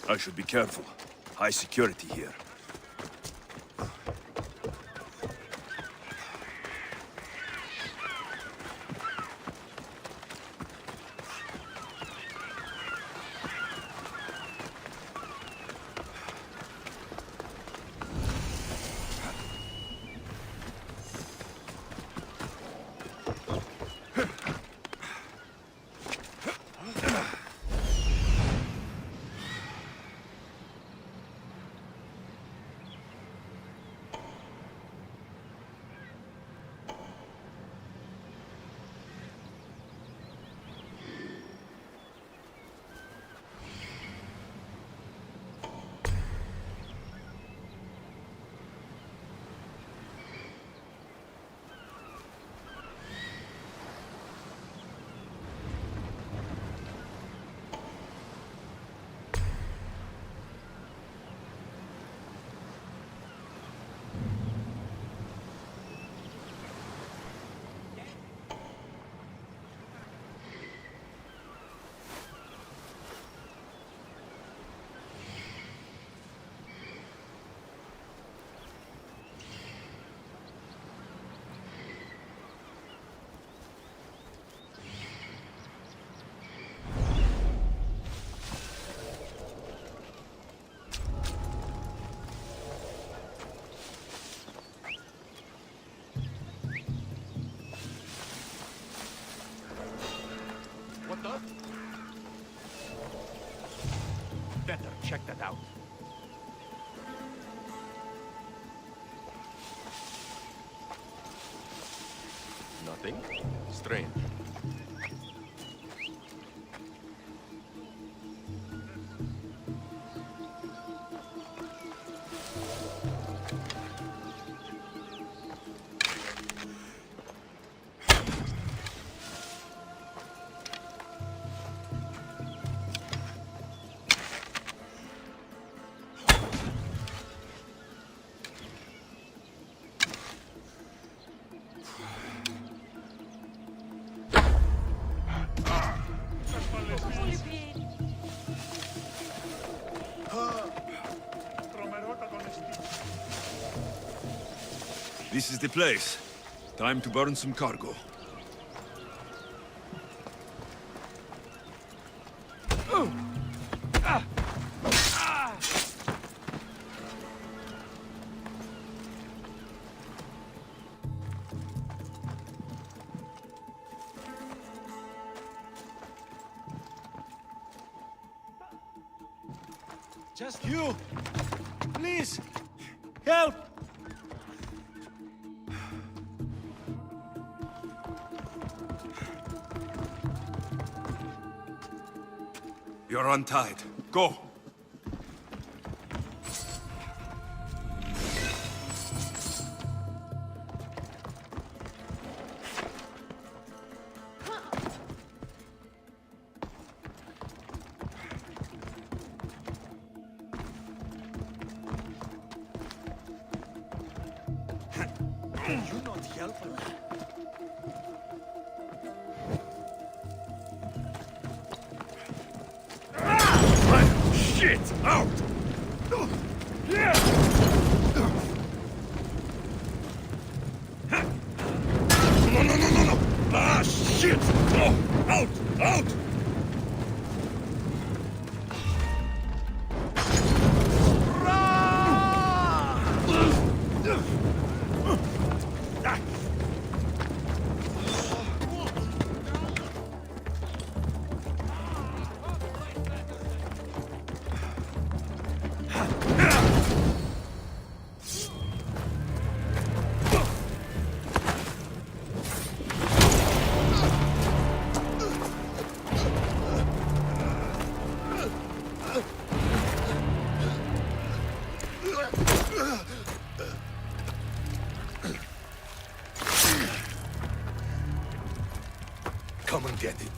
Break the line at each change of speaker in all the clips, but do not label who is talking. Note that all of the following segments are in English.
I should be careful. High security here.
Better check that out.
Nothing strange.
This is the place. Time to burn some cargo. Just you! Please! Help! You're untied. Go!
You not helping me.
Shit! Out! No! Ah, shit! No! Out! Out! Come and get it.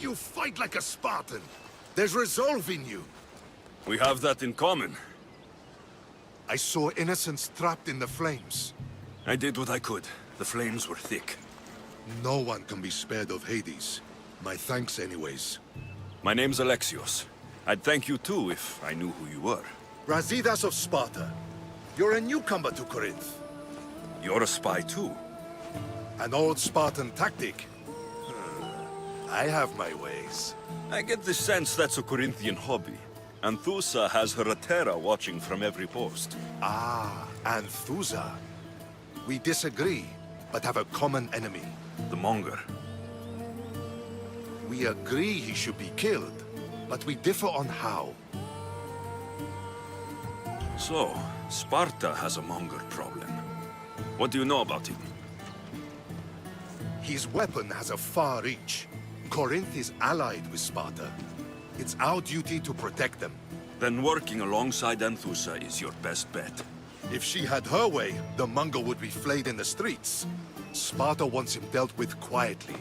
You fight like a Spartan. There's resolve in you.
We have that in common.
I saw innocents trapped in the flames.
I did what I could. The flames were thick.
No one can be spared of Hades. My thanks anyways.
My name's Alexios. I'd thank you too if I knew who you were.
Brasidas of Sparta. You're a newcomer to Corinth.
You're a spy too.
An old Spartan tactic. I have my ways.
I get the sense that's a Corinthian hobby. Anthusa has her Atera watching from every post.
Ah, Anthusa. We disagree, but have a common enemy.
The Monger.
We agree he should be killed, but we differ on how.
So, Sparta has a Monger problem. What do you know about him?
His weapon has a far reach. Corinth is allied with Sparta. It's our duty to protect them.
Then working alongside Anthusa is your best bet.
If she had her way, the Mongol would be flayed in the streets. Sparta wants him dealt with quietly.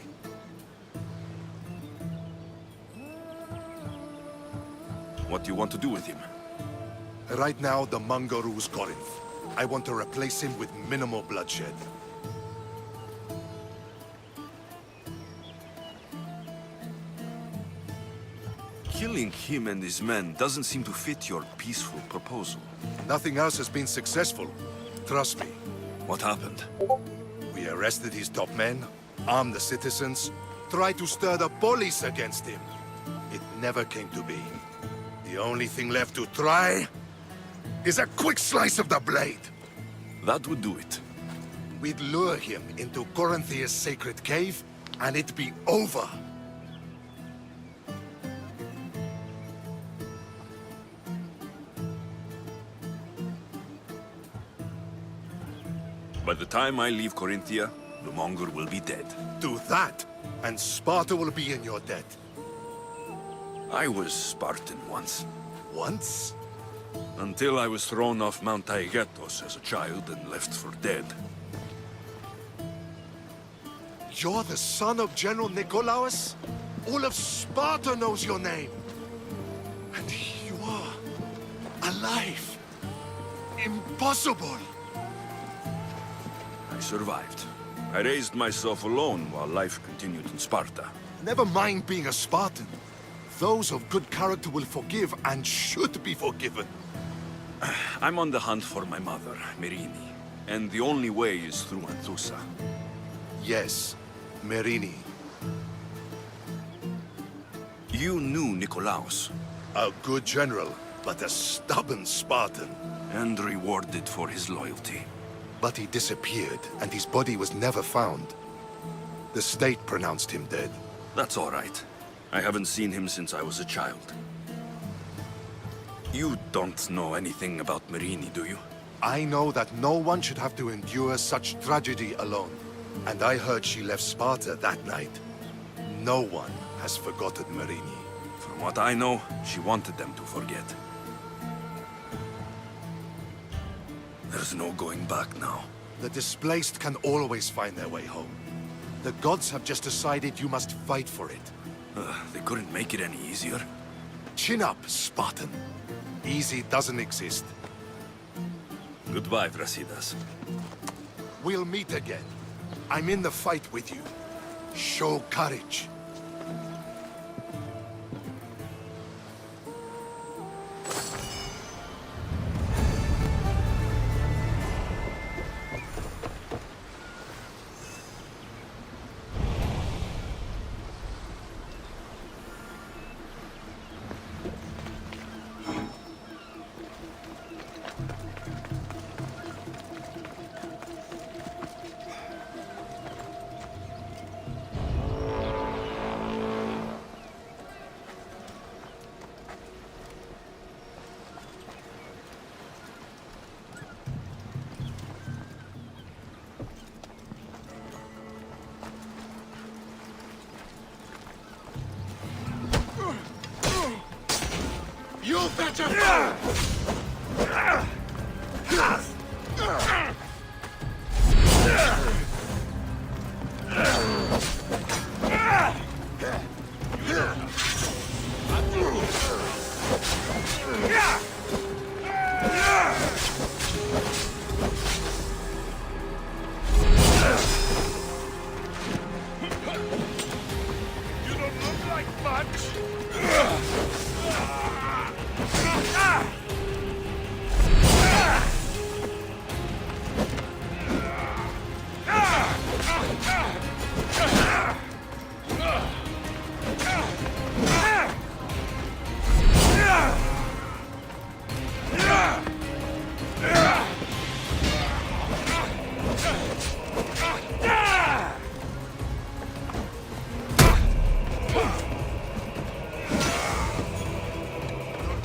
What do you want to do with him?
Right now, the Mongol rules Corinth. I want to replace him with minimal bloodshed.
Killing him and his men doesn't seem to fit your peaceful proposal.
Nothing else has been successful. Trust me.
What happened?
We arrested his top men, armed the citizens, tried to stir the police against him. It never came to be. The only thing left to try is a quick slice of the blade.
That would do it.
We'd lure him into Corinthia's sacred cave, and it'd be over.
By the time I leave Corinthia, the Mongol will be dead.
Do that, and Sparta will be in your debt.
I was Spartan once,
Once?
until I was thrown off Mount Taygetos as a child and left for dead.
You're the son of General Nikolaos? All of Sparta knows your name. And here you are, alive. Impossible.
I survived. I raised myself alone while life continued in Sparta.
Never mind being a Spartan. Those of good character will forgive and should be forgiven.
I'm on the hunt for my mother, Merini, and the only way is through Anthusa.
Yes, Merini.
You knew Nikolaos,
A good general, but a stubborn Spartan.
and rewarded for his loyalty.
But he disappeared, and his body was never found. The state pronounced him dead.
That's all right. I haven't seen him since I was a child. You don't know anything about Merini, do you?
I know that no one should have to endure such tragedy alone. And I heard she left Sparta that night. No one has forgotten Merini.
From what I know, she wanted them to forget. There's no going back now.
The displaced can always find their way home. The gods have just decided you must fight for it.
They couldn't make it any easier.
Chin up, Spartan. Easy doesn't exist.
Goodbye, Brasidas.
We'll meet again. I'm in the fight with you. Show courage. You better fall!
You don't look like much.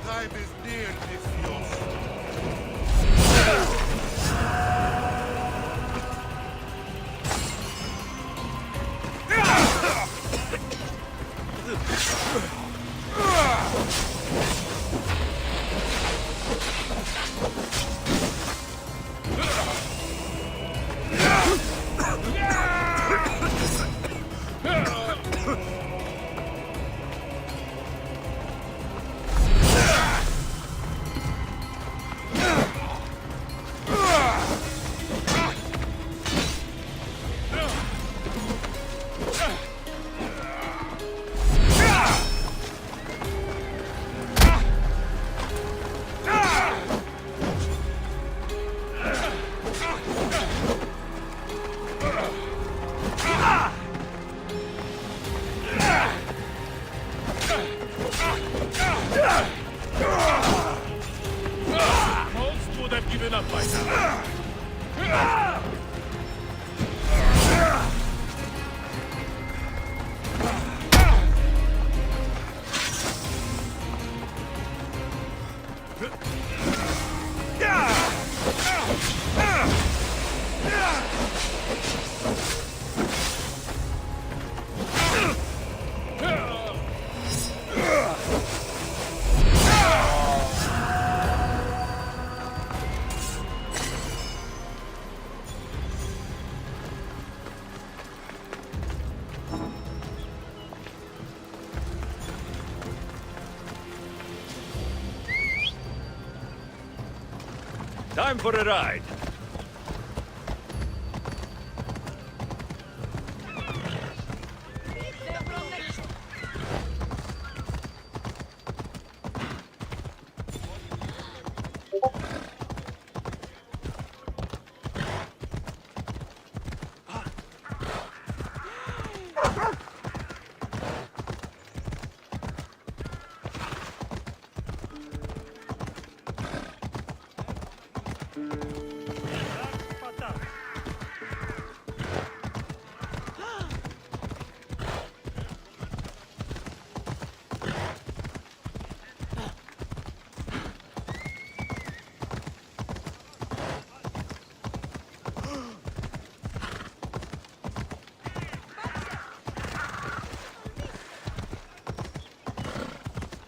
Time is near, Nicios.
Time for a ride.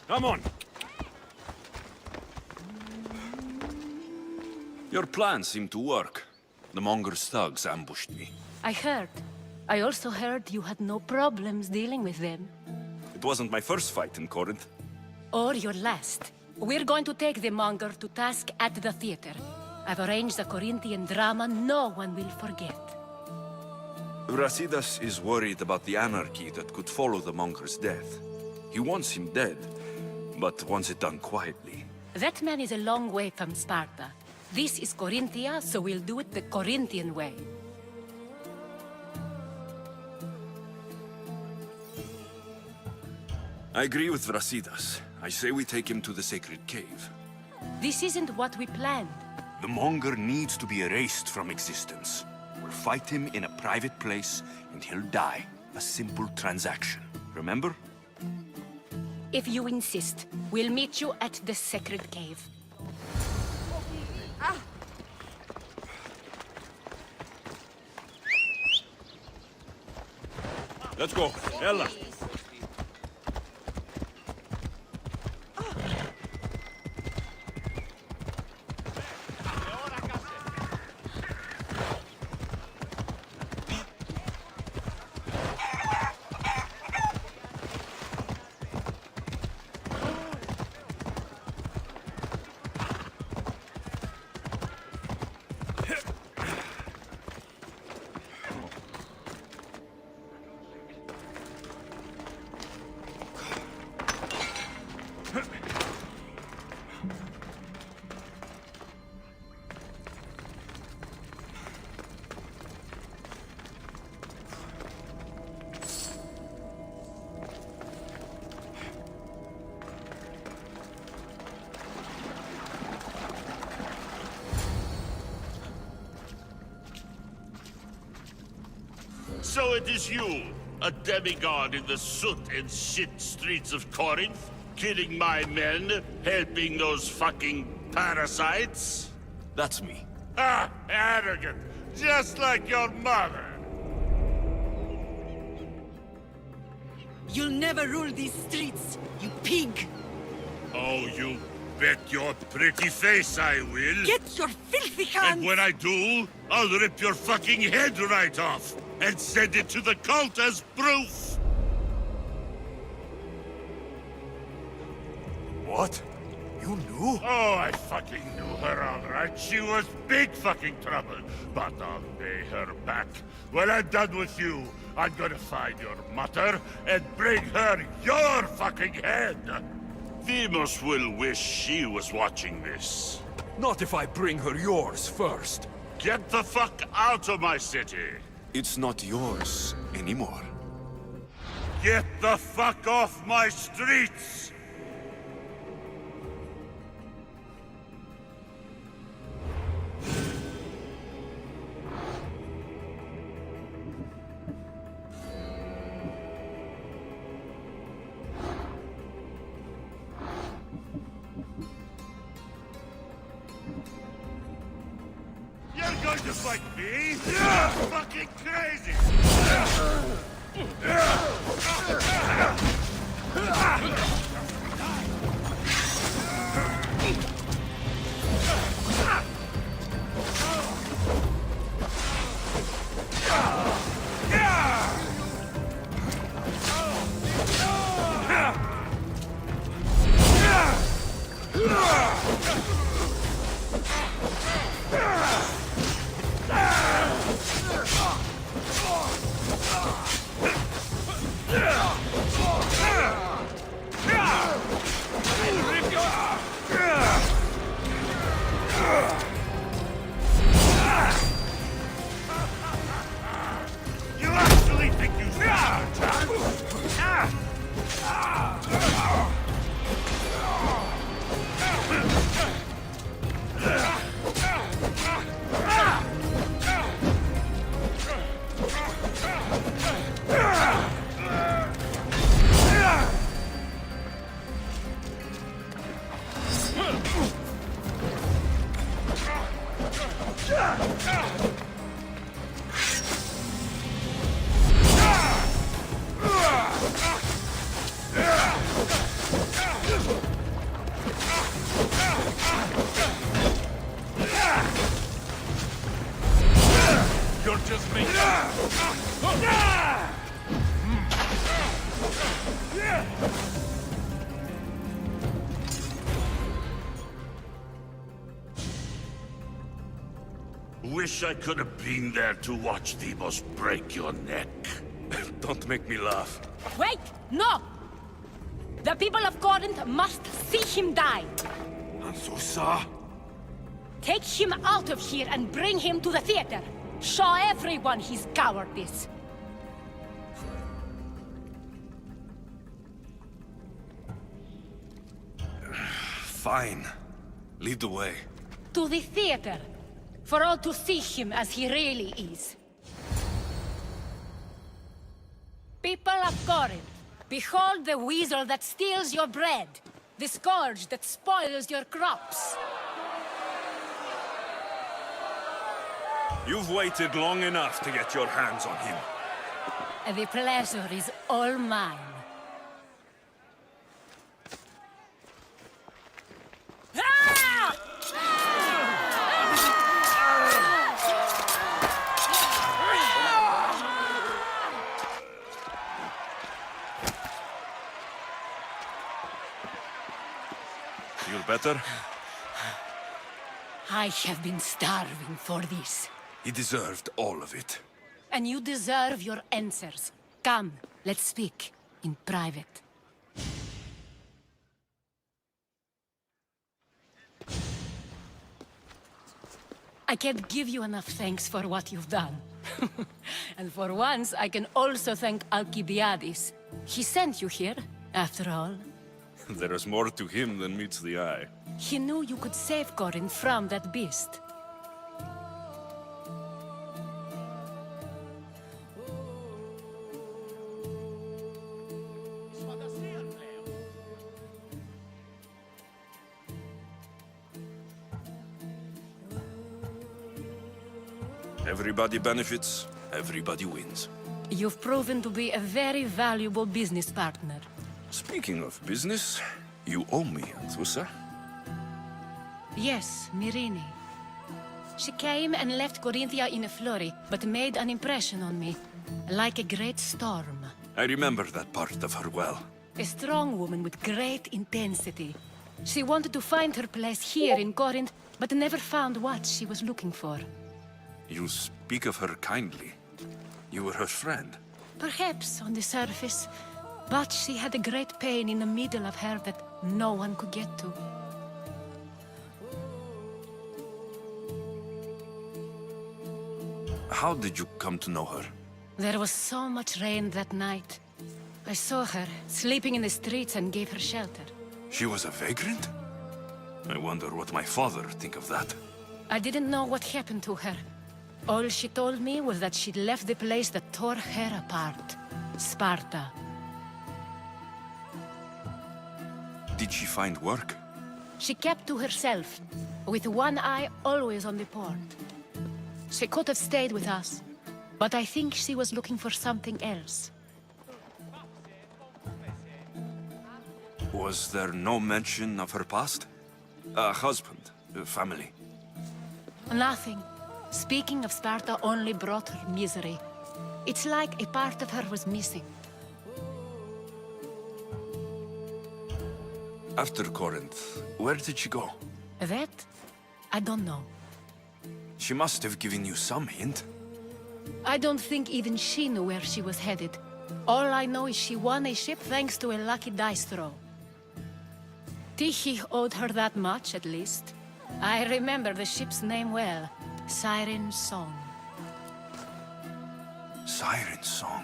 Come on. Your plan seemed to work. The Monger's thugs ambushed me.
I heard. I also heard you had no problems dealing with them.
It wasn't my first fight in Corinth.
Or your last. We're going to take the Monger to task at the theater. I've arranged a Corinthian drama no one will forget.
Brasidas is worried about the anarchy that could follow the Monger's death. He wants him dead, but wants it done quietly.
That man is a long way from Sparta. This is Corinthia, so we'll do it the Corinthian way.
I agree with Brasidas. I say we take him to the sacred cave.
This isn't what we planned.
The Monger needs to be erased from existence. We'll fight him in a private place, and he'll die. A simple transaction. Remember?
If you insist, we'll meet you at the sacred cave.
Let's go. Ella.
So it is you, a demigod in the soot and shit streets of Corinth, killing my men, helping those fucking parasites?
That's me.
Ah, arrogant, just like your mother.
You'll never rule these streets, you pig!
Oh, you bet your pretty face I will.
Get your filthy hands!
And when I do, I'll rip your fucking head right off and send it to the cult as proof.
What? You knew?
Oh, I fucking knew her all right. She was big fucking trouble. But I'll pay her back. When I'm done with you, I'm gonna find your mother and bring her your fucking head. Demos will wish she was watching this.
Not if I bring her yours first.
Get the fuck out of my city.
It's not yours anymore.
Get the fuck off my streets! You're going to fight me? You're fucking crazy!
You're just making...
Wish I could have been there to watch Demos break your neck.
Don't make me laugh.
Wait! No! The people of Corinth must see him die.
Anthusa?
Take him out of here and bring him to the theater. Show everyone his cowardice.
Fine. Lead the way.
To the theater. For all to see him as he really is. People of Corinth, behold the weasel that steals your bread. The scourge that spoils your crops.
You've waited long enough to get your hands on him.
The pleasure is all mine. Ah!
Feel better?
I have been starving for this.
He deserved all of it.
And you deserve your answers. Come, let's speak in private. I can't give you enough thanks for what you've done. And for once, I can also thank Alcibiades. He sent you here, after all.
There is more to him than meets the eye.
He knew you could save Corinth from that beast.
Everybody benefits, everybody wins.
You've proven to be a very valuable business partner.
Speaking of business, you owe me, Anthusa.
Yes, Myrine. She came and left Corinthia in a flurry, but made an impression on me, like a great storm.
I remember that part of her well.
A strong woman with great intensity. She wanted to find her place here in Corinth, but never found what she was looking for.
You speak of her kindly. You were her friend.
Perhaps on the surface, but she had a great pain in the middle of her that no one could get to.
How did you come to know her?
There was so much rain that night. I saw her, sleeping in the streets, and gave her shelter.
She was a vagrant? I wonder what my father think of that.
I didn't know what happened to her. All she told me was that she'd left the place that tore her apart. Sparta.
Did she find work?
She kept to herself, with one eye always on the port. She could have stayed with us, but I think she was looking for something else.
Was there no mention of her past? A husband, a family?
Nothing. Speaking of Sparta only brought her misery. It's like a part of her was missing.
After Corinth, where did she go?
That? I don't know.
She must have given you some hint.
I don't think even she knew where she was headed. All I know is she won a ship thanks to a lucky dice throw. Tyche owed her that much, at least. I remember the ship's name well. Siren Song.
Siren Song.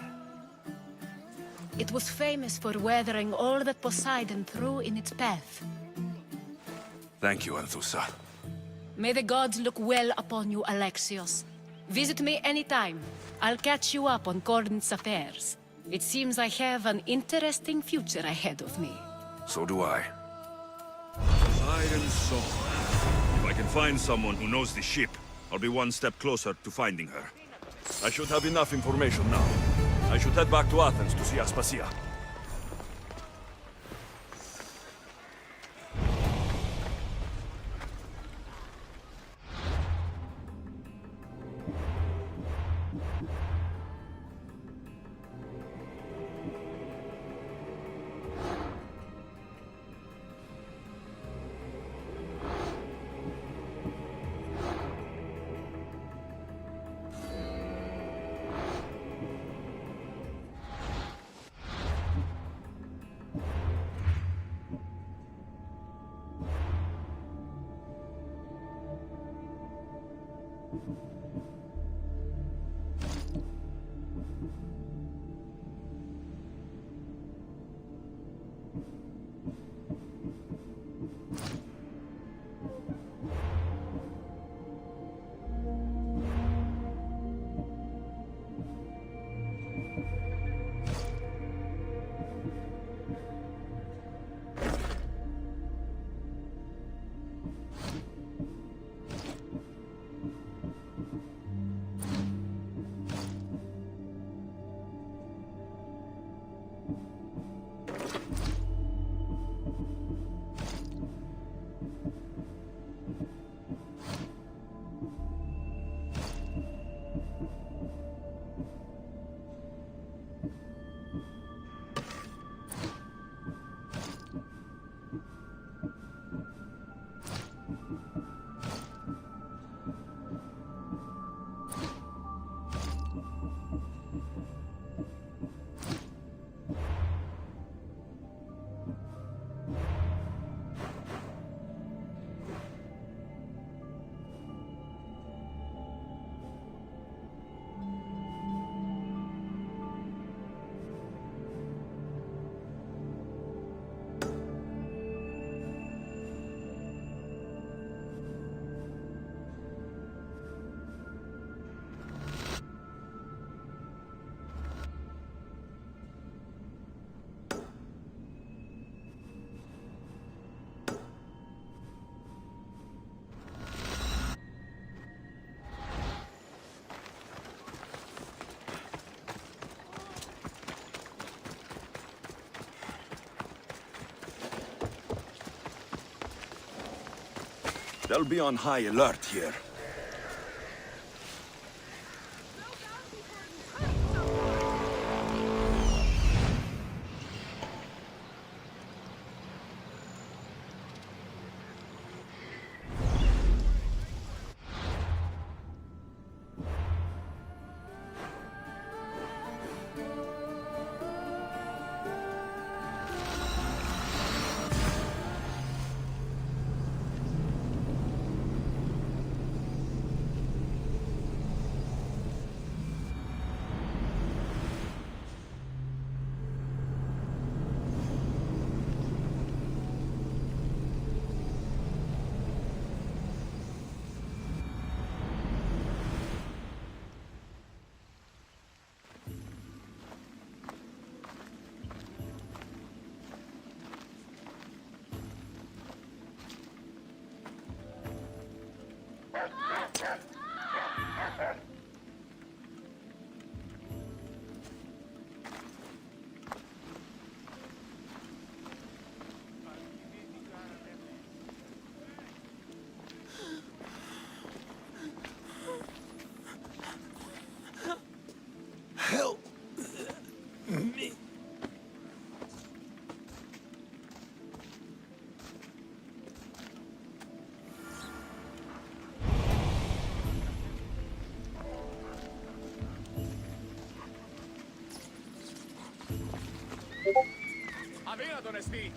It was famous for weathering all that Poseidon threw in its path.
Thank you, Anthusa.
May the gods look well upon you, Alexios. Visit me anytime. I'll catch you up on Gordon's affairs. It seems I have an interesting future ahead of me.
So do I. Siren Song. If I can find someone who knows the ship, I'll be one step closer to finding her. I should have enough information now. I should head back to Athens to see Aspasia. They'll be on high alert here.
Help me.
Αδύνατον εστί!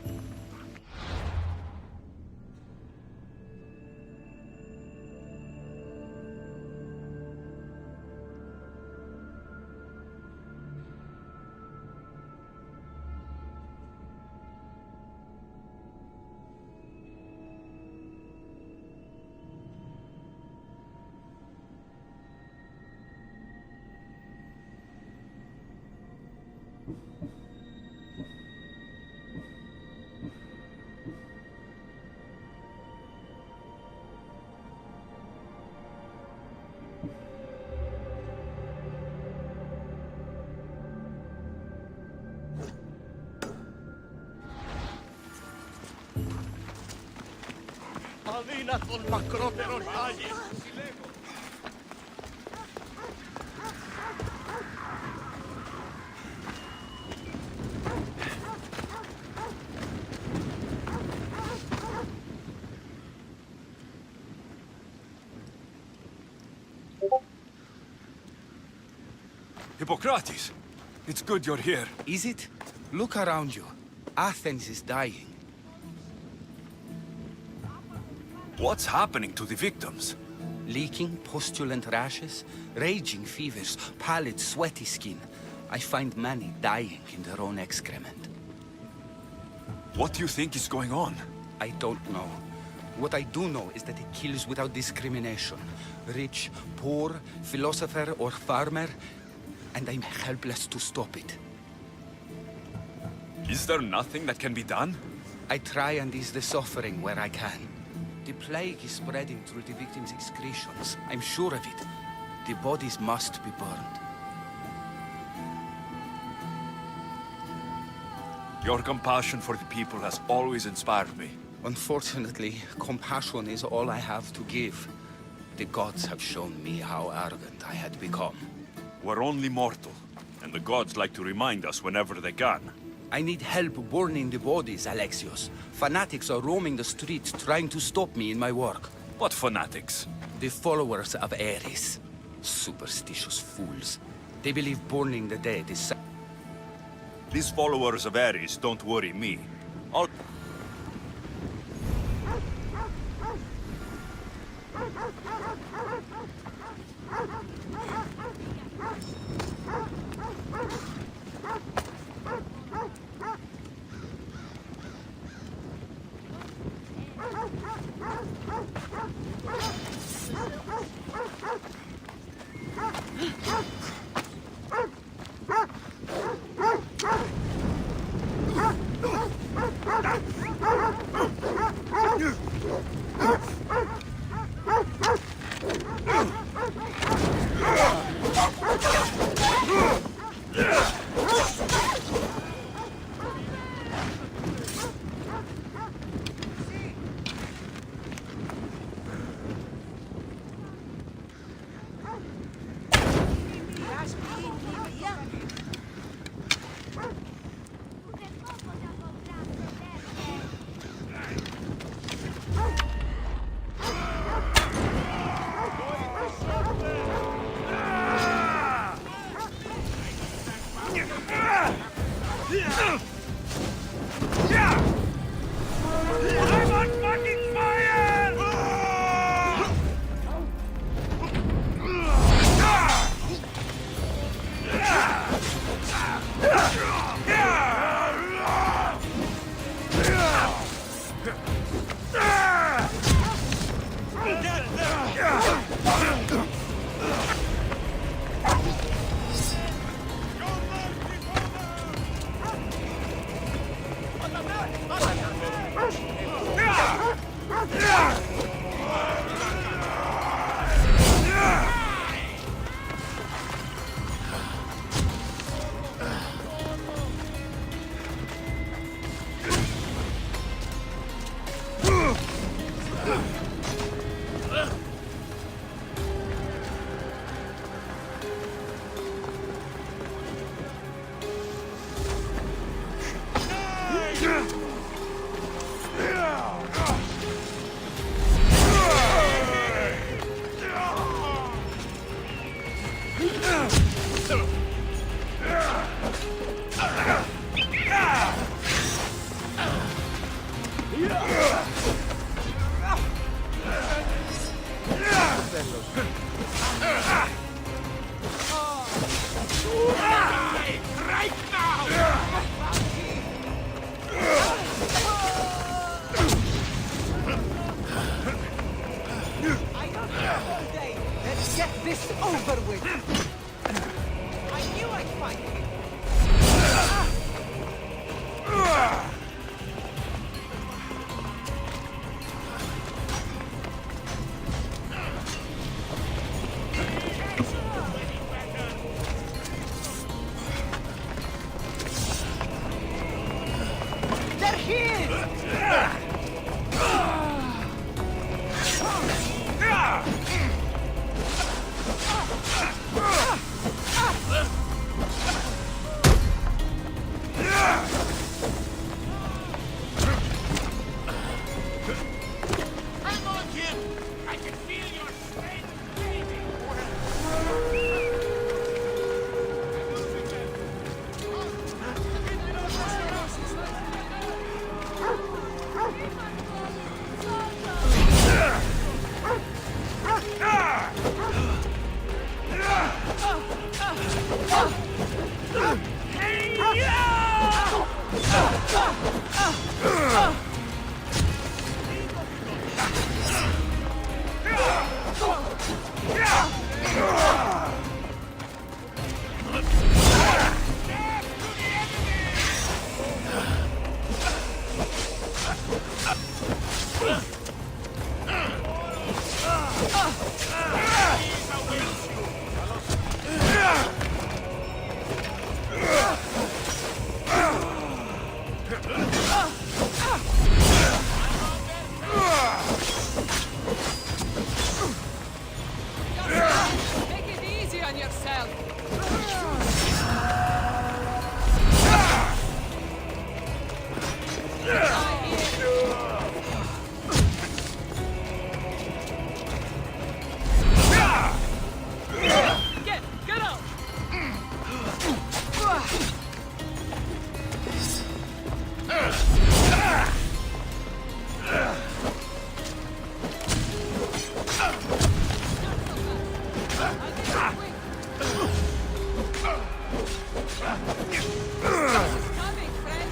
Avinat on makroteron haji.
Hippocrates! It's good you're here.
Is it? Look around you. Athens is dying.
What's happening to the victims?
Leaking, postulant rashes, raging fevers, pallid, sweaty skin. I find many dying in their own excrement.
What do you think is going on?
I don't know. What I do know is that it kills without discrimination. Rich, poor, philosopher or farmer, and I'm helpless to stop it.
Is there nothing that can be done?
I try and ease the suffering where I can. The plague is spreading through the victims' excretions. I'm sure of it. The bodies must be burned.
Your compassion for the people has always inspired me.
Unfortunately, compassion is all I have to give. The gods have shown me how arrogant I had become.
We're only mortal, and the gods like to remind us whenever they can.
I need help burning the bodies, Alexios. Fanatics are roaming the streets trying to stop me in my work.
What fanatics?
The followers of Ares. Superstitious fools. They believe burning the dead is...
These followers of Ares don't worry me. I'll...
Let's get this over with. I knew I'd find you. Coming, friend.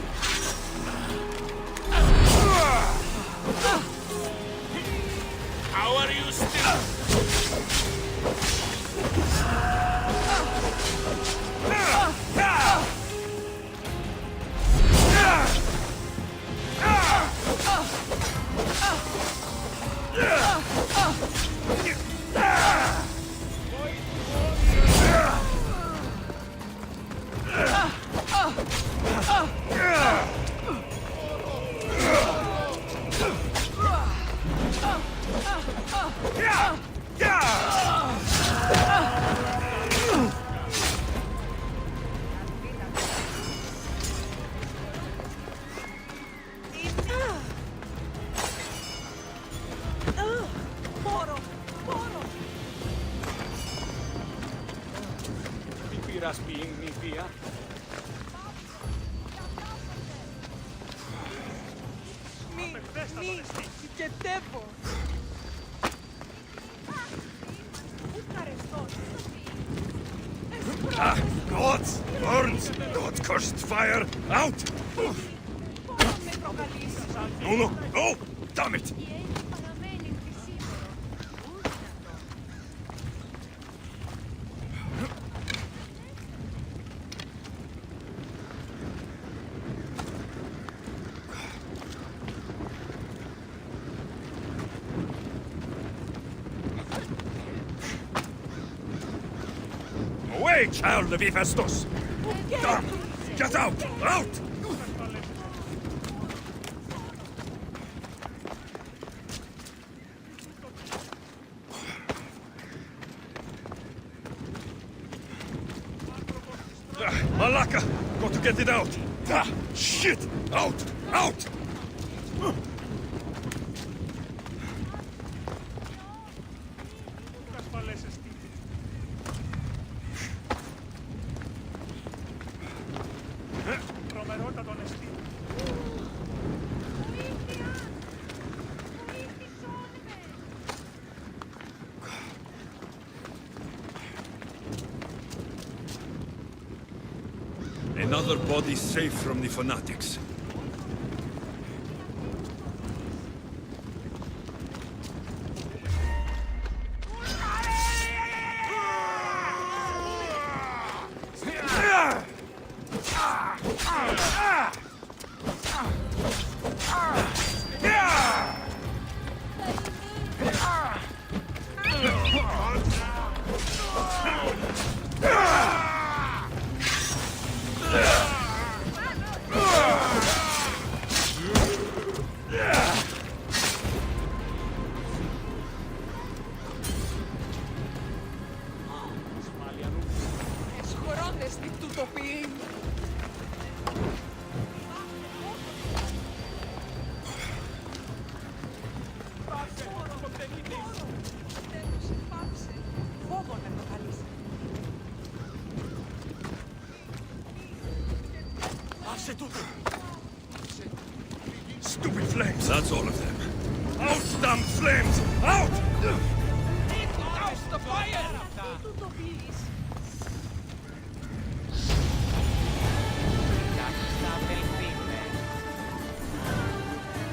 How are you still?
Μόρο, μόρο.
Μη πειρασποιήν νηπία.
Μη, συγκετεύω.
Ah, gods! Burns! God cursed fire! Out!
Πώς με προκαλείς.
No, no, no! Damn it! Away, child of Hephaestus! Damn! Get out! Out! Malaka! Got to get it out! Ah, shit! Out! Out!
Τρομερότατον εστί.
Another body safe from the fanatics.
Εσχωρώνται στην τουτοποιήν. Τέλος, πάψε. Φόβο να προκαλείς.
Άσε τούτο.
Stupid flames! That's all of them. Out, damn flames! Out!
Στο fire! Τι τουτοποιείς.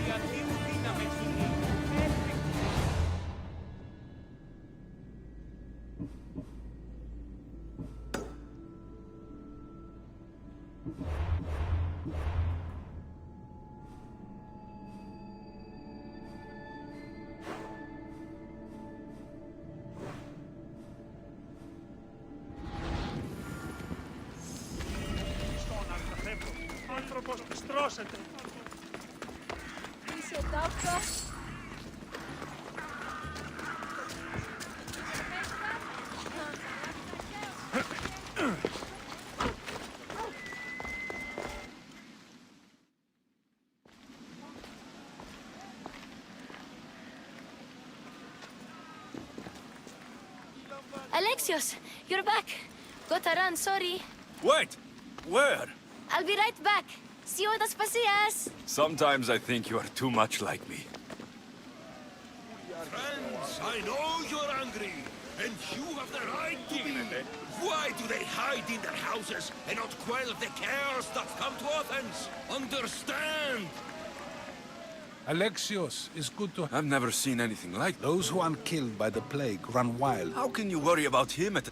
Γιατί μου δύναμε κοινή. Άνθρωπος στρώσεται.
Είσαι τάφτα.
Alexios, you're back. Gotta run, sorry.
Wait! Where?
I'll be right back. See you das pasias.
Sometimes I think you are too much like me.
Friends, I know you're angry,
And you have the right to be. Why do they hide in their houses and not quell the chaos that's come to Athens? Understand!
Alexios is good to...
I've never seen anything like that.
Those who aren't killed by the plague run wild.
How can you worry about him at...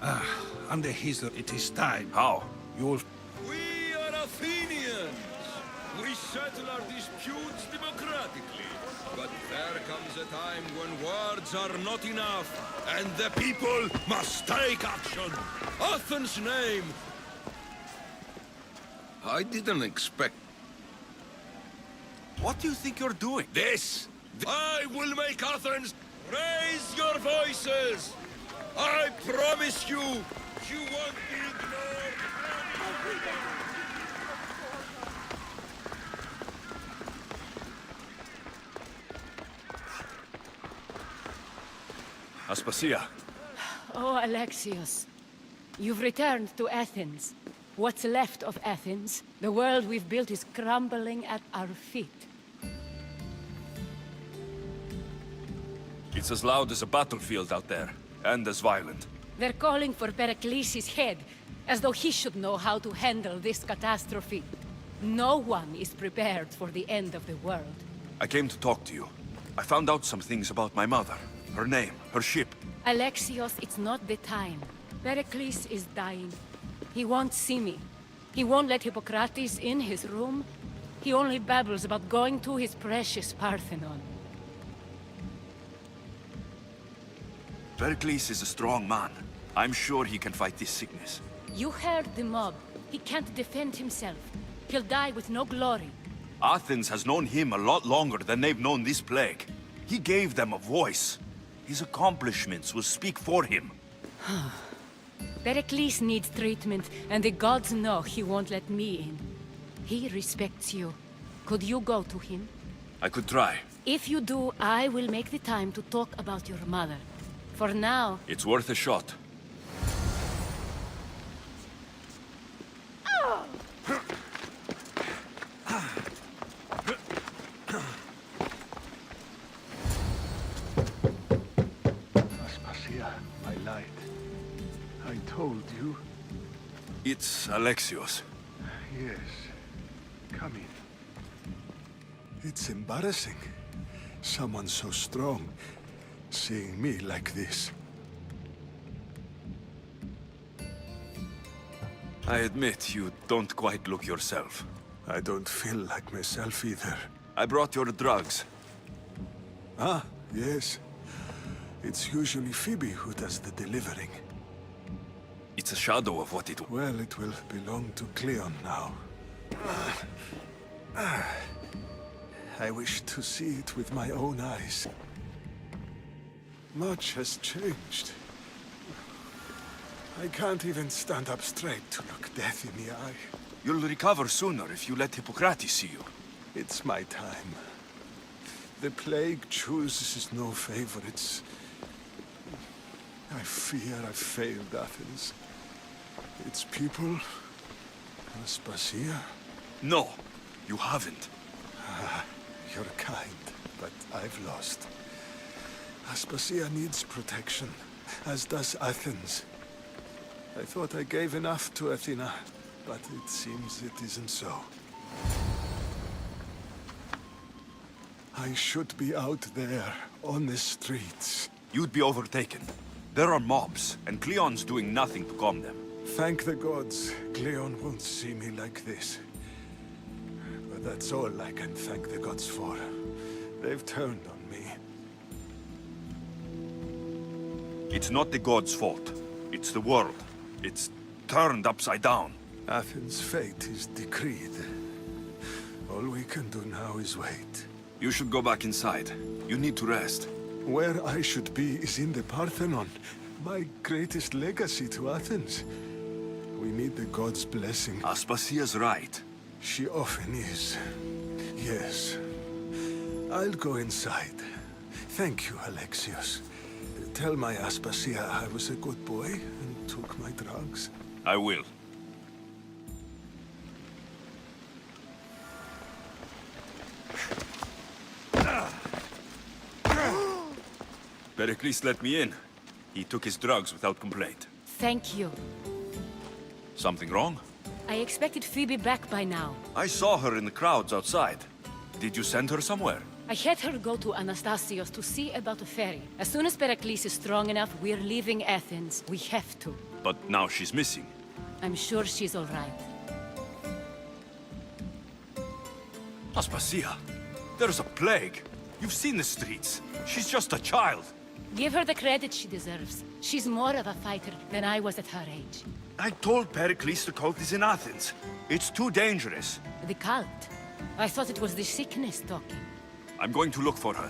Under his... It is time.
How?
You'll...
We are Athenians. We settle our disputes democratically. But there comes a time when words are not enough, and the people must take action. Athens' name. I didn't expect...
What do you think you're doing?
This! I will make Athens raise your voices! I promise you, you won't be ignored!
Aspasia.
Oh, Alexios. You've returned to Athens. What's left of Athens, the world we've built is crumbling at our feet.
It's as loud as a battlefield out there, and as violent.
They're calling for Pericles' head, as though he should know how to handle this catastrophe. No one is prepared for the end of the world.
I came to talk to you. I found out some things about my mother. Her name, her ship.
Alexios, it's not the time. Pericles is dying. He won't see me. He won't let Hippocrates in his room. He only babbles about going to his precious Parthenon.
Pericles is a strong man. I'm sure he can fight this sickness.
You heard the mob. He can't defend himself. He'll die with no glory.
Athens has known him a lot longer than they've known this plague. He gave them a voice. His accomplishments will speak for him.
Pericles needs treatment, and the gods know he won't let me in. He respects you. Could you go to him?
I could try.
If you do, I will make the time to talk about your mother. For now...
It's worth a shot.
Aspasia, I lied. I told you.
It's Alexios.
Yes. Come in. It's embarrassing. Someone so strong, seeing me like this.
I admit you don't quite look yourself.
I don't feel like myself either.
I brought your drugs.
Ah, yes. It's usually Phoebe who does the delivering.
It's a shadow of what it was.
Well, it will belong to Cleon now. I wish to see it with my own eyes. Much has changed. I can't even stand up straight to look death in the eye.
You'll recover sooner if you let Hippocrates see you.
It's my time. The plague chooses no favorites. I fear I've failed Athens. Its people... Aspasia?
No, you haven't.
You're kind, but I've lost. Aspasia needs protection, as does Athens. I thought I gave enough to Athena, but it seems it isn't so. I should be out there, on the streets.
You'd be overtaken. There are mobs, and Cleon's doing nothing to calm them.
Thank the gods, Cleon won't see me like this. But that's all I can thank the gods for. They've turned on me.
It's not the gods' fault. It's the world. It's turned upside down.
Athens' fate is decreed. All we can do now is wait.
You should go back inside. You need to rest.
Where I should be is in the Parthenon, my greatest legacy to Athens. We need the gods' blessing.
Aspasia's right.
She often is. Yes. I'll go inside. Thank you, Alexios. Tell my Aspasia I was a good boy and took my drugs.
I will. Pericles let me in. He took his drugs without complaint.
Thank you.
Something wrong?
I expected Phoebe back by now.
I saw her in the crowds outside. Did you send her somewhere?
I had her go to Anastasios to see about a ferry. As soon as Pericles is strong enough, we're leaving Athens. We have to.
But now she's missing.
I'm sure she's all right.
Aspasia, there's a plague. You've seen the streets. She's just a child.
Give her the credit she deserves. She's more of a fighter than I was at her age.
I told Pericles the cult is in Athens. It's too dangerous.
The cult? I thought it was the sickness talking.
I'm going to look for her.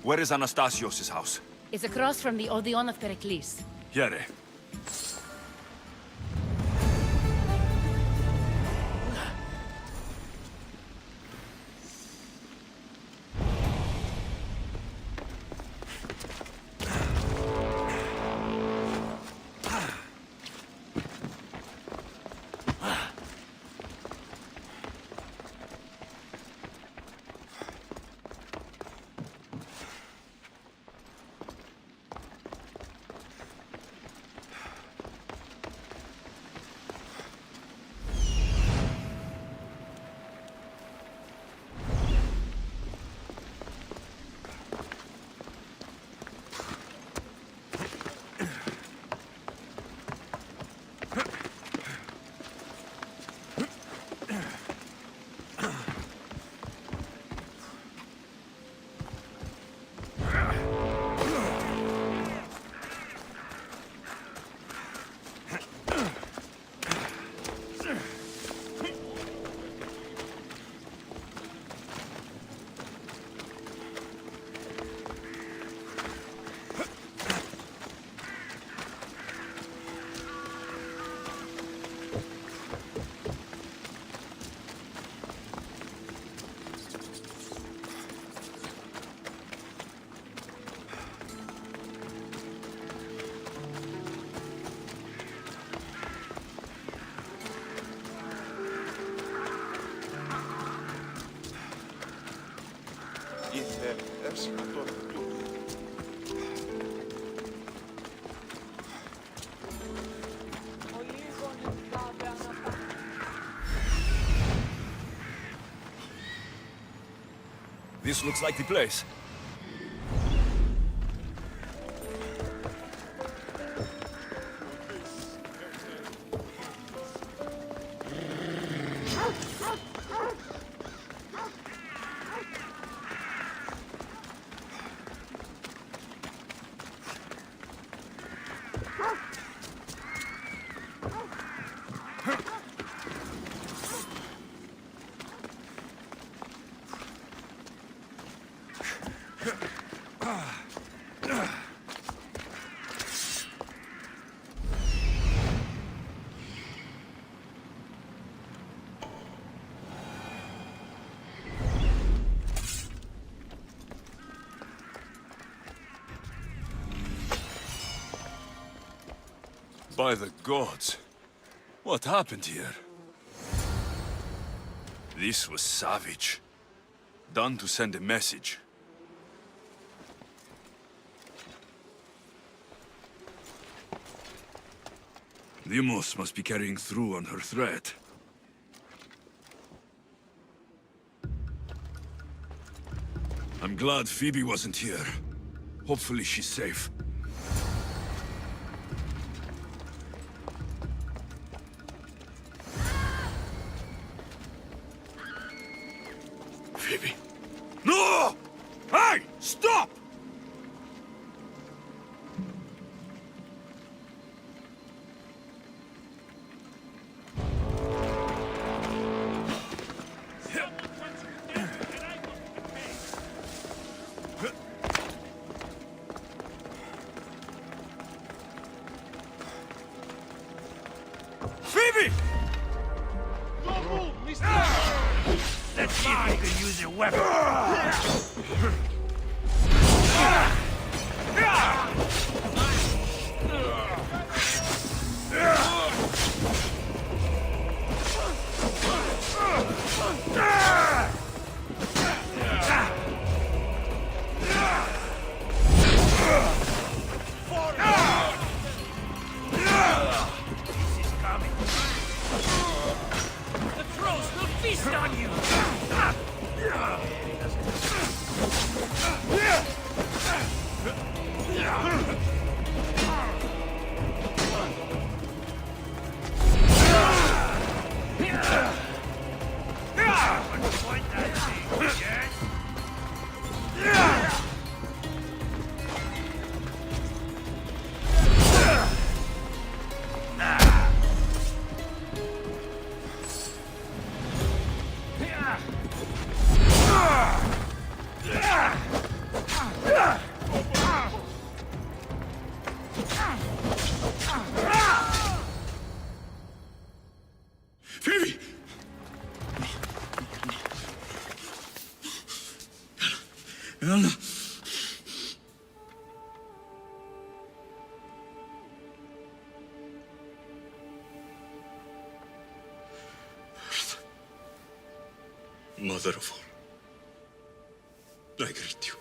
Where is Anastasios' house?
It's across from the Odeon of Pericles.
Here. This looks like the place. By the gods, what happened here? This was savage. Done to send a message. Deimos must be carrying through on her threat. I'm glad Phoebe wasn't here. Hopefully she's safe. Phoebe. No! Hey! Stop! Phoebe!
Let's see if you can use your weapon. Stun you! Point that thing, yes?
Phoebe! Anna. Mother of all, I greet you.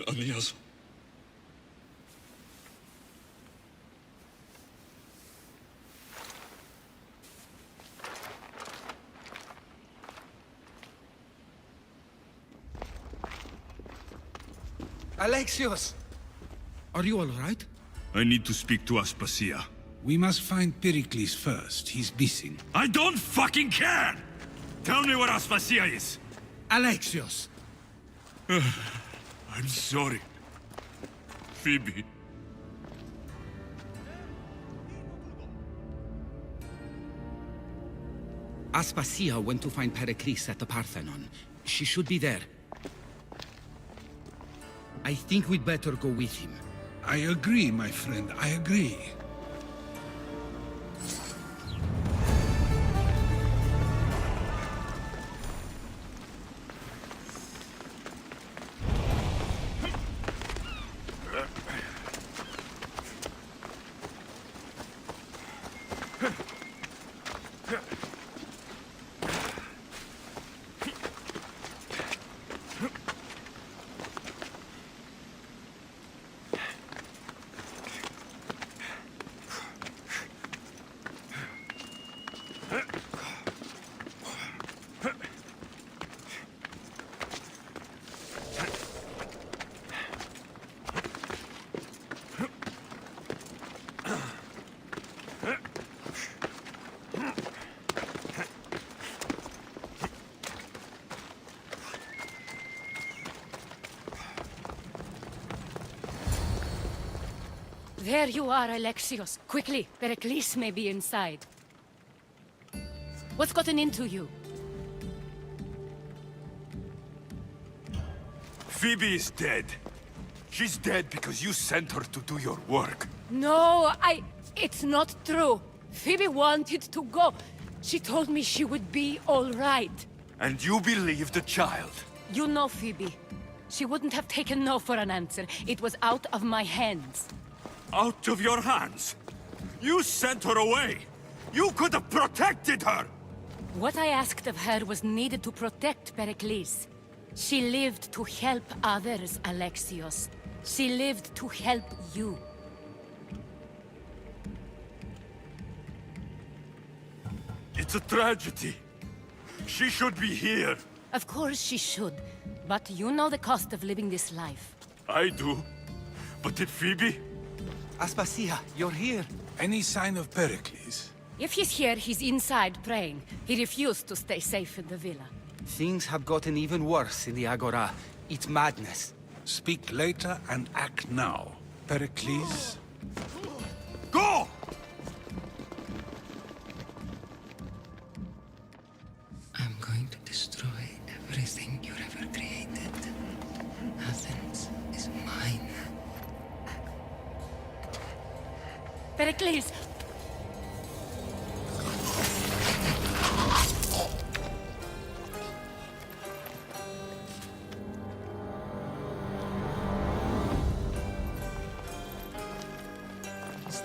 Amiazo.
Alexios! Are you all right?
I need to speak to Aspasia.
We must find Pericles first. He's missing.
I don't fucking care! Tell me where Aspasia is!
Alexios!
I'm sorry. Phoebe.
Aspasia went to find Pericles at the Parthenon. She should be there. I think we'd better go with him.
I agree, my friend. I agree.
There you are, Alexios. Quickly, Pericles may be inside. What's gotten into you?
Phoebe is dead. She's dead because you sent her to do your work.
No, it's not true. Phoebe wanted to go. She told me she would be all right.
And you believe the child?
You know Phoebe. She wouldn't have taken no for an answer. It was out of my hands.
Out of your hands? You sent her away! You could have protected her!
What I asked of her was needed to protect Pericles. She lived to help others, Alexios. She lived to help you.
It's a tragedy. She should be here.
Of course she should. But you know the cost of living this life.
I do. But did Phoebe?
Aspasia, you're here.
Any sign of Pericles?
If he's here, he's inside praying. He refused to stay safe in the villa.
Things have gotten even worse in the Agora. It's madness.
Speak later and act now. Pericles?
Go!
I'm going to destroy everything you've ever created. Athens is mine.
Pericles!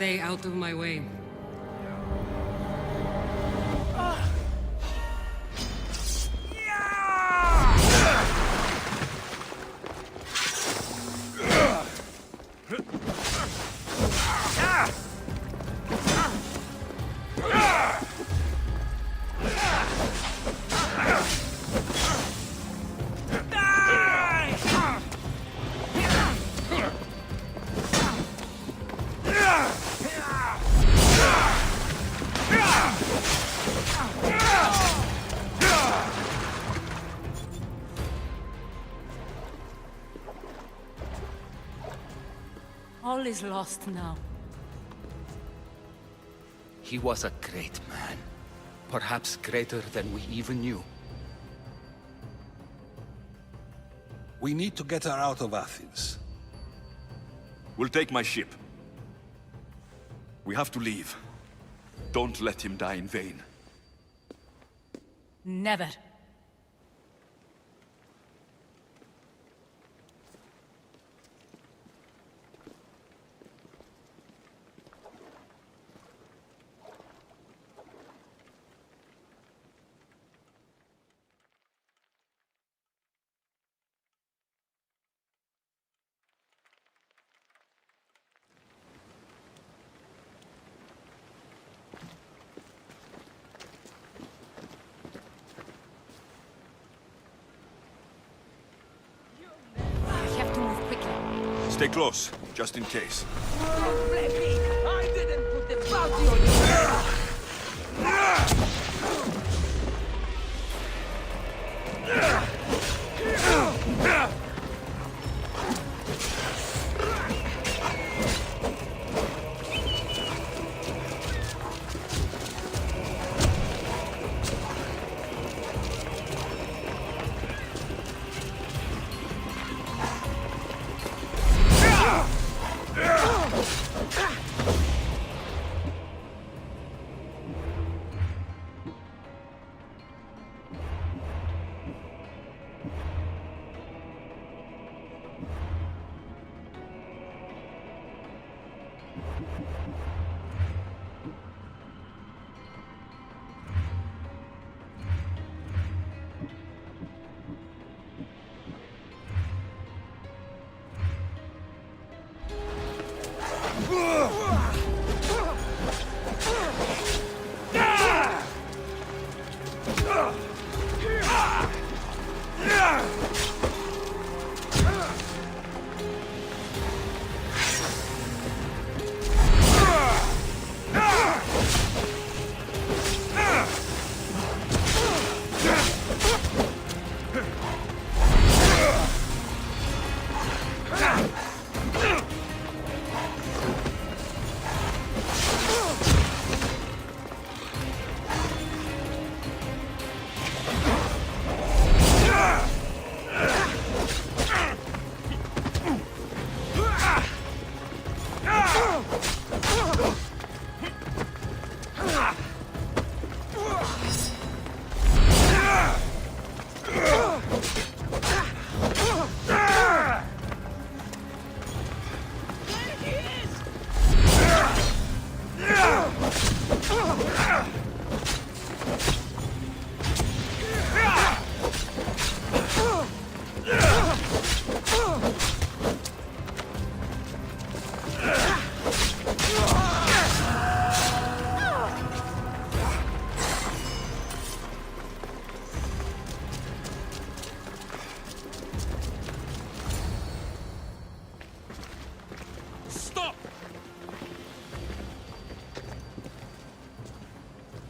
Stay out of my way.
All is lost now.
He was a great man. Perhaps greater than we even knew.
We need to get her out of Athens.
We'll take my ship. We have to leave. Don't let him die in vain.
Never. I have to move quickly.
Stay close, just in case.
I didn't put the bounty on you!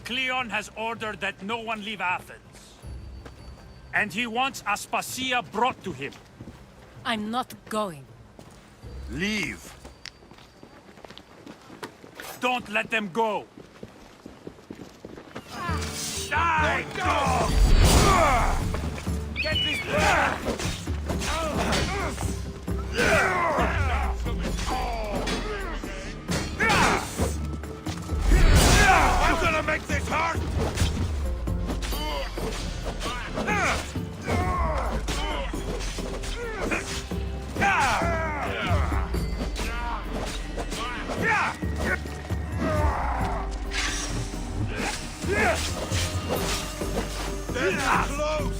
Cleon has ordered that no one leave Athens. And he wants Aspasia brought to him.
I'm not going.
Leave!
Don't let them go! Die! Go! Get this back!
I'm gonna make this hurt! They're close!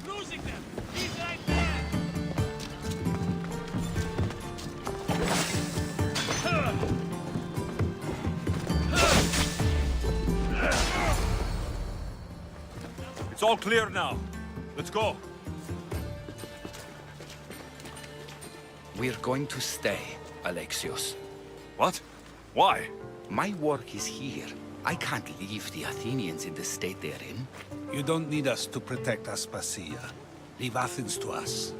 Losing them! He's right there!
It's all clear now. Let's go.
We're going to stay, Alexios.
What? Why?
My work is here. I can't leave the Athenians in the state they're in.
You don't need us to protect Aspasia. Leave Athens to us.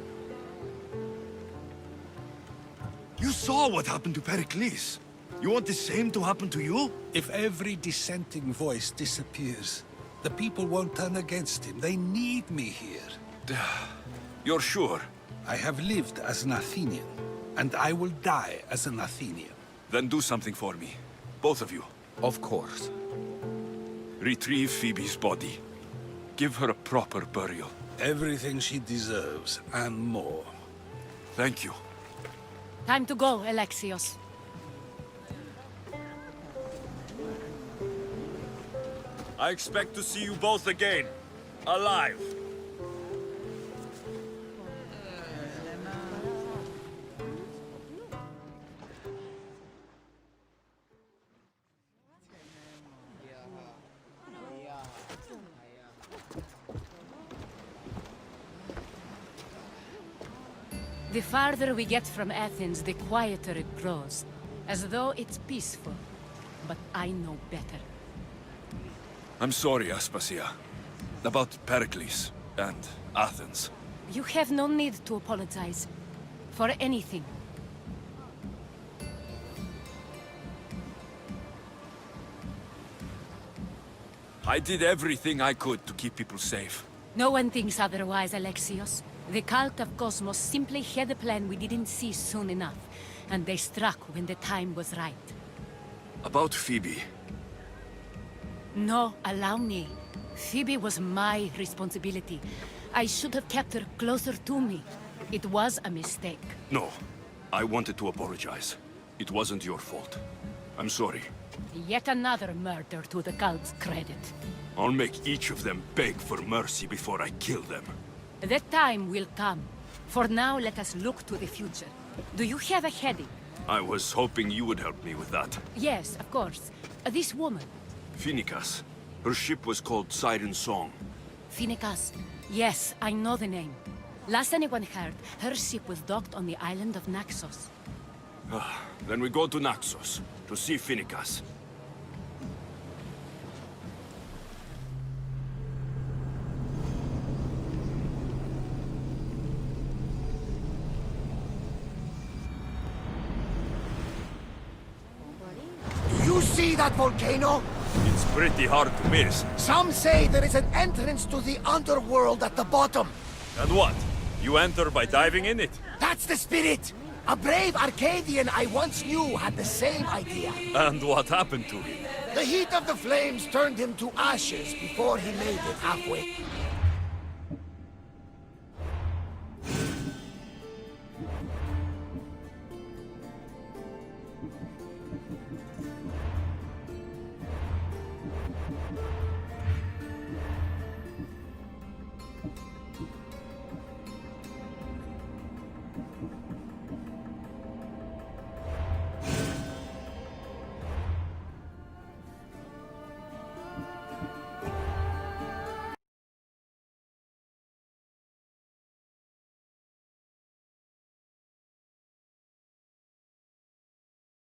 You saw what happened to Pericles. You want the same to happen to you?
If every dissenting voice disappears, the people won't turn against him. They need me here.
You're sure?
I have lived as an Athenian, and I will die as an Athenian.
Then do something for me. Both of you.
Of course.
Retrieve Phoebe's body. Give her a proper burial.
Everything she deserves, and more.
Thank you.
Time to go, Alexios.
I expect to see you both again. Alive.
The farther we get from Athens, the quieter it grows. As though it's peaceful. But I know better.
I'm sorry, Aspasia. About Pericles and Athens.
You have no need to apologize. For anything.
I did everything I could to keep people safe.
No one thinks otherwise, Alexios. The cult of Cosmos simply had a plan we didn't see soon enough. And they struck when the time was right.
About Phoebe.
No, allow me. Phoebe was my responsibility. I should have kept her closer to me. It was a mistake.
No. I wanted to apologize. It wasn't your fault. I'm sorry.
Yet another murder to the cult's credit.
I'll make each of them beg for mercy before I kill them.
That time will come. For now, let us look to the future. Do you have a heading?
I was hoping you would help me with that.
Yes, of course. This woman.
Phoenicas. Her ship was called Siren Song.
Phoenicas. Yes, I know the name. Last anyone heard, her ship was docked on the island of Naxos.
Then we go to Naxos, to see Phoenicas.
You see that volcano?
It's pretty hard to miss.
Some say there is an entrance to the underworld at the bottom.
And what? You enter by diving in it?
That's the spirit! A brave Arcadian I once knew had the same idea.
And what happened to him?
The heat of the flames turned him to ashes before he made it halfway.